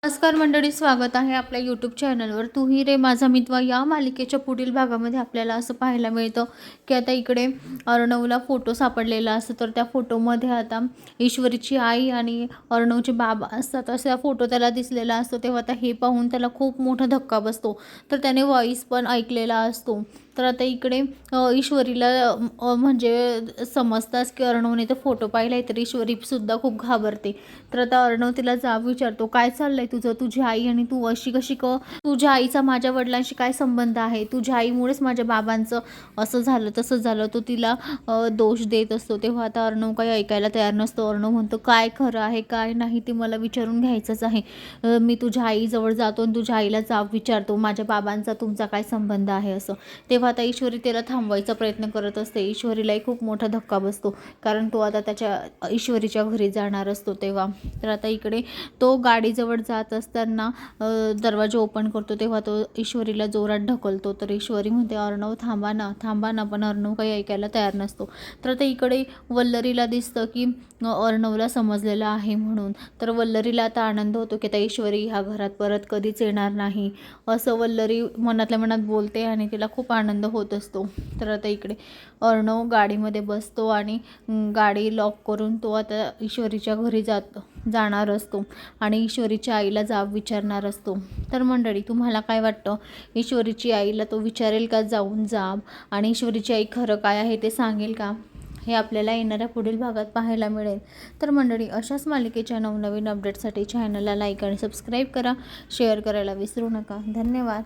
नमस्कार मंडळी, स्वागत आहे आपल्या यूट्यूब चॅनलवर. तू ही रे माझा मित्र या मालिकेच्या पुढील भागामध्ये आपल्याला असं पाहायला मिळतं की आता इकडे अर्णवला फोटो सापडलेला असतो. तर त्या फोटोमध्ये आता ईश्वरीची आई आणि अर्णवचे बाबा असतात असा फोटो त्याला दिसलेला असतो. तेव्हा आता हे पाहून त्याला खूप मोठा धक्का बसतो. तर त्याने व्हॉईस पण ऐकलेला असतो. तर आता इकडे ईश्वरीला म्हणजे समजताच की अर्णवने तो फोटो पाहिला आहे. तर ईश्वरीसुद्धा खूप घाबरते. तर आता अर्णव तिला जाब विचारतो, काय चाललंय तुझं? तुझी आई आणि तू अशी कशी तुझ्या आईचा माझ्या वडिलांशी काय संबंध आहे? तुझ्या आईमुळेच माझ्या बाबांचं असं झालं तसं झालं. तो तिला दोष देत असतो. तेव्हा आता अर्णव काही ऐकायला तयार नसतो. अर्णव म्हणतो, काय खरं आहे काय नाही ते मला विचारून घ्यायचंच आहे. मी तुझ्या आईजवळ जातो आणि तुझ्या आईला जाब विचारतो, माझ्या बाबांचा तुमचा काय संबंध आहे असं. तेव्हा आता ईश्वरी त्याला थांबवायचा प्रयत्न करत असते. ईश्वरीलाही खूप मोठा धक्का बसतो, कारण तो आता त्याच्या ईश्वरीच्या घरी जाणार असतो. तेव्हा तर आता इकडे तो गाडीजवळ जात असताना दरवाजा ओपन करतो. तेव्हा तो ईश्वरीला जोरात ढकलतो. तर ईश्वरी म्हणते, अर्णव थांबा ना थांबा ना, पण अर्णव काही ऐकायला तयार नसतो. तर आता इकडे वल्लरीला दिसतं की अर्णवला समजलेलं आहे म्हणून. तर वल्लरीला आता आनंद होतो की आता ईश्वरी ह्या घरात परत कधीच येणार नाही असं वल्लरी मनातल्या मनात बोलते आणि तिला खूप आनंद होत असतो. तर आता इकडे अर्णव गाडीमध्ये बसतो आणि गाडी लॉक करून तो आता ईश्वरीच्या घरी जाणार असतो आणि ईश्वरीच्या आईला जाब विचारणार असतो. तर मंडळी, तुम्हाला काय वाटतं? ईश्वरीची आईला तो विचारेल का जाऊन जाब? आणि ईश्वरीची आई खरं काय आहे ते सांगेल का? हे आपल्याला येणाऱ्या पुढील भागात पाहायला मिळेल. तर मंडळी, अशाच मालिकेच्या नवनवीन अपडेटसाठी चॅनलला लाईक आणि सबस्क्राईब करा. शेअर करायला विसरू नका. धन्यवाद.